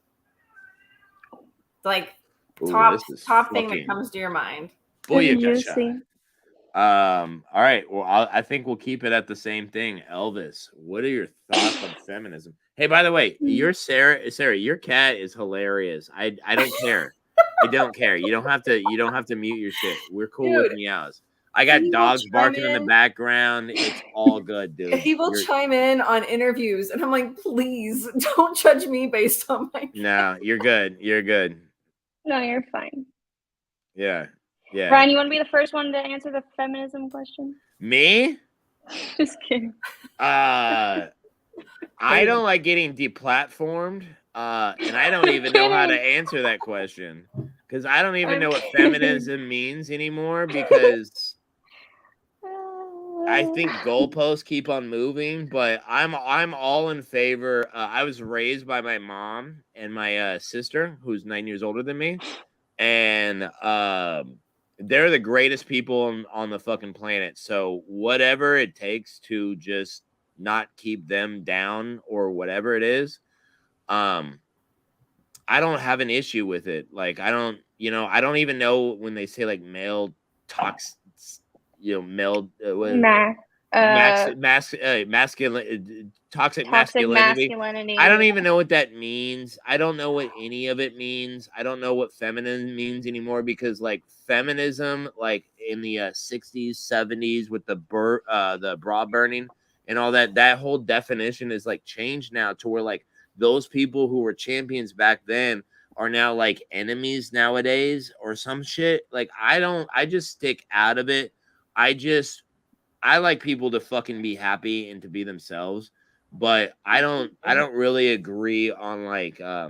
Like Ooh, top this is thing that fucking comes to your mind. booyakasha. Juicy. All right. Well, I think we'll keep it at the same thing. Elvis, what are your thoughts on feminism? Hey, by the way, your Sarah, your cat is hilarious. I don't care. I don't care. You don't have to mute your shit. We're cool with Dude, meows. I got people dogs chime barking in the in. background. It's all good, dude. People chime in on interviews, and I'm like, please don't judge me based on my. No, you're good. You're good. No, you're fine. Yeah. Yeah. Ryan, you want to be the first one to answer the feminism question? Me? Just kidding. I don't like getting deplatformed, and I don't even know how to answer that question because I don't even know what feminism means anymore because I think goalposts keep on moving. But I'm all in favor. I was raised by my mom and my sister, who's 9 years older than me, and they're the greatest people on the fucking planet. So whatever it takes to just not keep them down or whatever it is, I don't have an issue with it. Like I don't even know when they say like male tox, male Nah. masculine toxic Toxic masculinity. masculinity. I don't even know what that means. I don't know what any of it means. I don't know what feminine means anymore because like feminism, like in the 60s, 70s with the bra burning and all that whole definition is like changed now to where like those people who were champions back then are now like enemies nowadays or some shit. Like I just stick out of it. I like people to fucking be happy and to be themselves, but I don't really agree on like I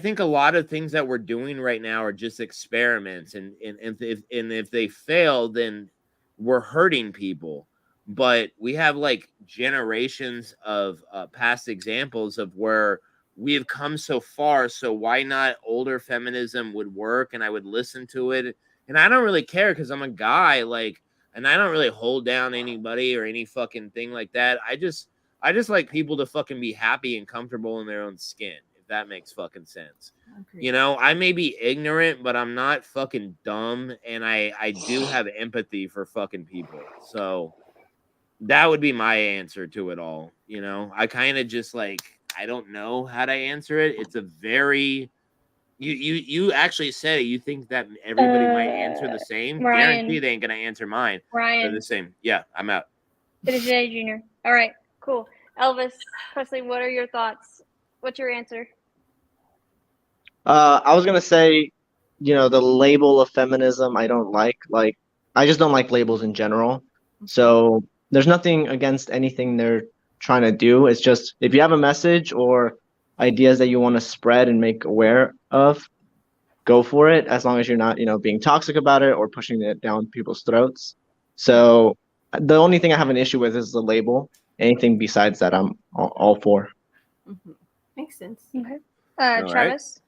think a lot of things that we're doing right now are just experiments, and if they fail, then we're hurting people. But we have like generations of past examples of where we have come so far. So why not older feminism would work, and I would listen to it. And I don't really care because I'm a guy, like, and I don't really hold down anybody or any fucking thing like that. I just like people to fucking be happy and comfortable in their own skin, if that makes fucking sense. Agreed. You know, I may be ignorant, but I'm not fucking dumb, and I do have empathy for fucking people. So that would be my answer to it all. You know, I kind of just like I don't know how to answer it. It's a very You actually said it. You think that everybody might answer the same? Ryan. Guarantee they ain't gonna answer mine. They're Ryan. the same. Yeah, I'm out. J Jr. All right, cool. Elvis Presley, what are your thoughts? What's your answer? I was gonna say, the label of feminism I don't like. Like, I just don't like labels in general. So there's nothing against anything they're trying to do. It's just if you have a message or ideas that you want to spread and make aware of, go for it. As long as you're not, being toxic about it or pushing it down people's throats. So the only thing I have an issue with is the label. Anything besides that, I'm all for. Mm-hmm. Makes sense. Okay. All Travis?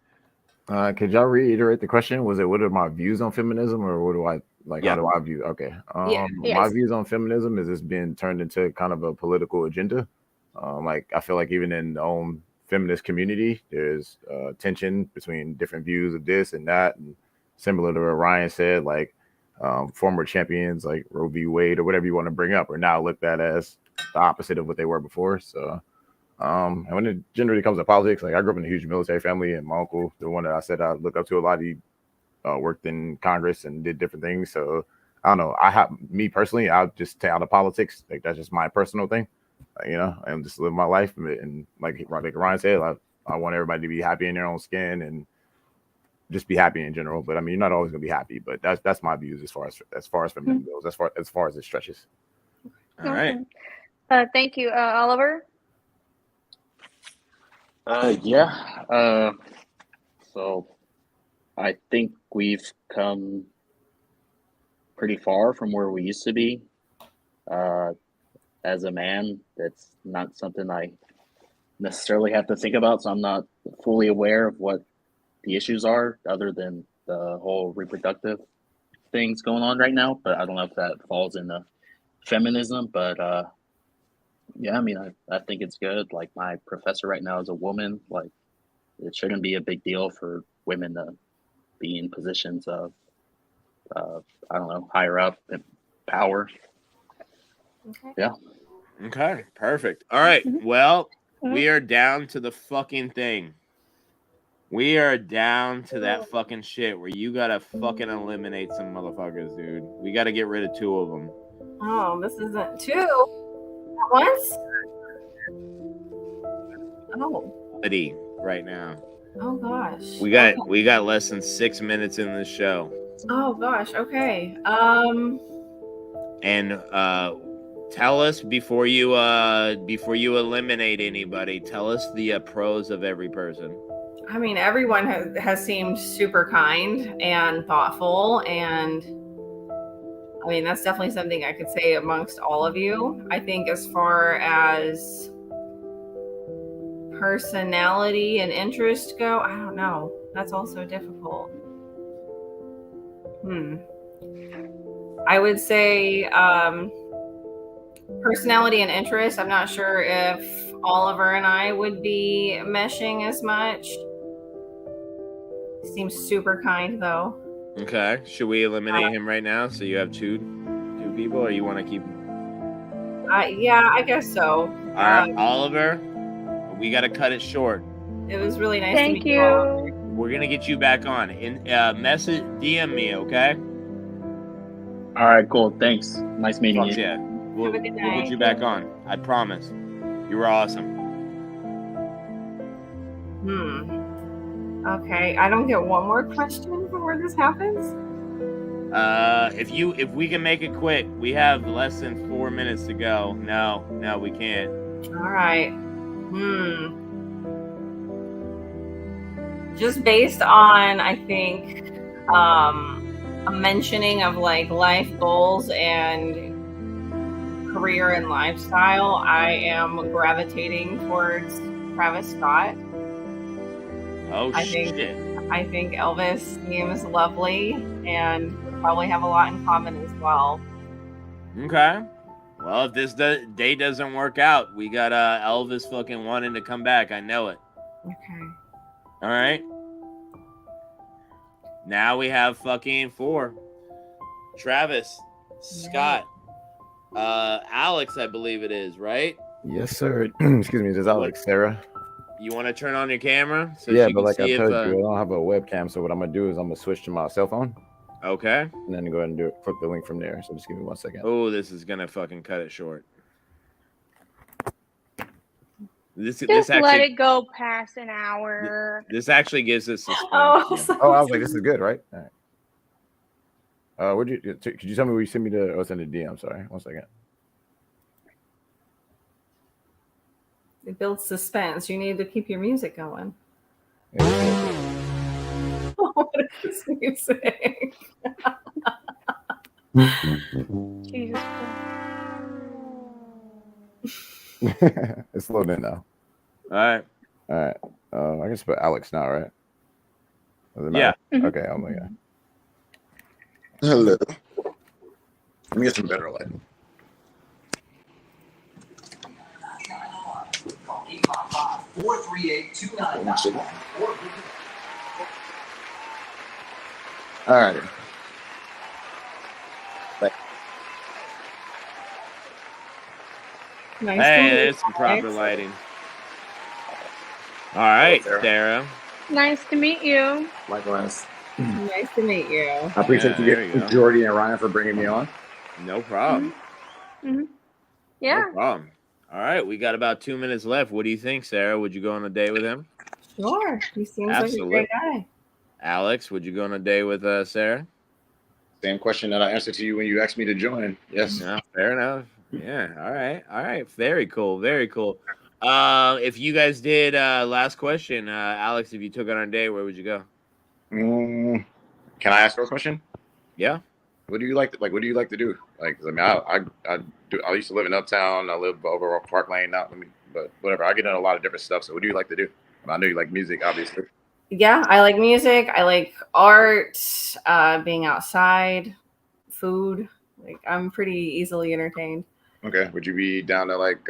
Could y'all reiterate the question? Was it what are my views on feminism, or what do I like? Yeah. How do I view? Okay. Yeah. Yes. My views on feminism is it's been turned into kind of a political agenda. Like I feel like even in the own feminist community, there's tension between different views of this and that, and similar to what Ryan said, like former champions like Roe v. Wade or whatever you want to bring up are now looked at as the opposite of what they were before. So. And when it generally comes to politics, like I grew up in a huge military family, and my uncle, the one that I said I look up to a lot, he worked in Congress and did different things. So I don't know. Me personally, I'll just stay out of politics. Like that's just my personal thing. I'm just living my life, and like Ryan said, I want everybody to be happy in their own skin and just be happy in general. But I mean, you're not always gonna be happy. But that's my views as far as feminism goes, as far as it stretches. All right. Thank you, Oliver. So I think we've come pretty far from where we used to be. As a man, that's not something I necessarily have to think about, so I'm not fully aware of what the issues are, other than the whole reproductive things going on right now. But I don't know if that falls into feminism. But yeah, I mean, I think it's good. Like my professor right now is a woman. Like it shouldn't be a big deal for women to be in positions of, I don't know, higher up in power. Okay. Yeah. Okay. Perfect. All right. Well, we are down to the fucking thing. We are down to that fucking shit where you gotta fucking eliminate some motherfuckers, dude. We gotta get rid of 2 of them. Oh, this isn't 2 at once. Oh. Right now. Oh gosh. We got less than 6 minutes in this show. Oh gosh. Okay. And tell us before you eliminate anybody, tell us the pros of every person. I mean, everyone has seemed super kind and thoughtful, and I mean that's definitely something I could say amongst all of you. I think as far as personality and interest go, I don't know. That's also difficult. I would say personality and interest. I'm not sure if Oliver and I would be meshing as much. Seems super kind though. Okay. Should we eliminate him right now so you have two people, or you want to keep? Yeah, I guess so. All right, Oliver. We got to cut it short. It was really nice. Thank to meet you. All. We're gonna get you back on. Message, DM me, okay? All right, cool. Thanks. Nice meeting Fuck you. yeah. We'll Have a good get night. you back on. I promise. You were awesome. Okay, I don't get one more question before this happens. If we can make it quick, we have less than 4 minutes to go. No, we can't. All right. Just based on, I think, a mentioning of like life goals and career and lifestyle, I am gravitating towards Travis Scott. Oh I shit. think Elvis seems lovely and we probably have a lot in common as well. Okay. Well, if this day doesn't work out, we got Elvis fucking wanting to come back. I know it. Okay. All right. Now we have fucking 4. Travis, Scott, Alex, I believe it is, right? Yes, sir. Excuse me, this is Alex, Sarah. You want to turn on your camera? So Yeah, she but can like I see told you, I don't have a webcam, so what I'm gonna do is I'm gonna switch to my cell phone Okay. and then go ahead and flip the link from there. So just give me 1 second. Oh, this is gonna fucking cut it short. This Just let actually it go past an hour. this actually gives us suspense. Oh, yeah. Oh, I was like, this is good, right? All right. Could you tell me where you sent me the? Oh, it's in the DM. Sorry, 1 second. it builds suspense. You need to keep your music going. What is this music? Jesus Christ. It's loading now. All right. All right. I can put Alex now, right? Does it Yeah. matter? Okay. Oh my god. Hello. Let me get some better lighting. All right. Nice Hey, to meet there's you, some proper Alex. lighting. All right, Sarah. Sarah. Nice to meet you. Likewise. Nice to meet you. I appreciate Yeah, there you you, go. Jordy and Ryan, for bringing me on. No problem. Yeah. No problem. All right, we got about 2 minutes left. What do you think, Sarah? Would you go on a date with him? Sure. He seems Absolutely. like a great guy. Alex, would you go on a date with Sarah? Same question that I answered to you when you asked me to join. Yes. No, fair enough. Yeah. All right. Very cool. If you guys did last question, Alex, if you took on a date, where would you go? Can I ask her a question? Yeah. What do you like? What do you like to do? Like, I mean, I used to live in Uptown. I live over off Park Lane now. But whatever. I get into a lot of different stuff. So, what do you like to do? I know you like music, obviously. Yeah, I like music. I like art, being outside, food. Like I'm pretty easily entertained. Okay. Would you be down to like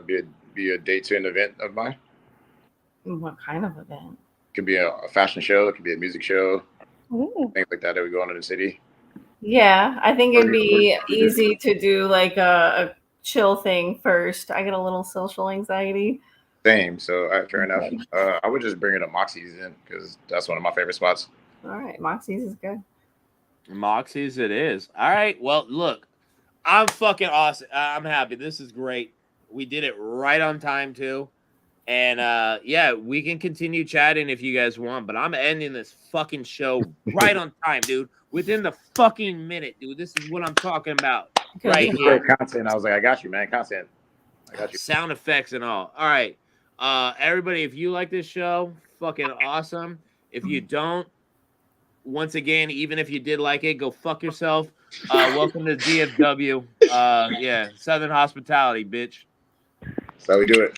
be a date to an event of mine? What kind of event? Could be a fashion show. It could be a music show. Ooh. Things like that we go on in the city. Yeah, I think it'd be What do you do? easy to do like a chill thing first. I get a little social anxiety. Same. So, fair enough. I would just bring it to Moxie's in because that's one of my favorite spots. All right, Moxie's is good. Moxie's it is. All right. Well, look, I'm fucking awesome. I'm happy. This is great. We did it right on time too. And yeah, we can continue chatting if you guys want, but I'm ending this fucking show right on time, dude. Within the fucking minute, dude. This is what I'm talking about. Right here. Great content. I was like, I got you, man. Content. I got you. Sound effects and all. All right. Everybody, if you like this show, fucking awesome. If you don't, once again, even if you did like it, go fuck yourself. Welcome to DFW. Yeah, Southern Hospitality, bitch. That's how we do it.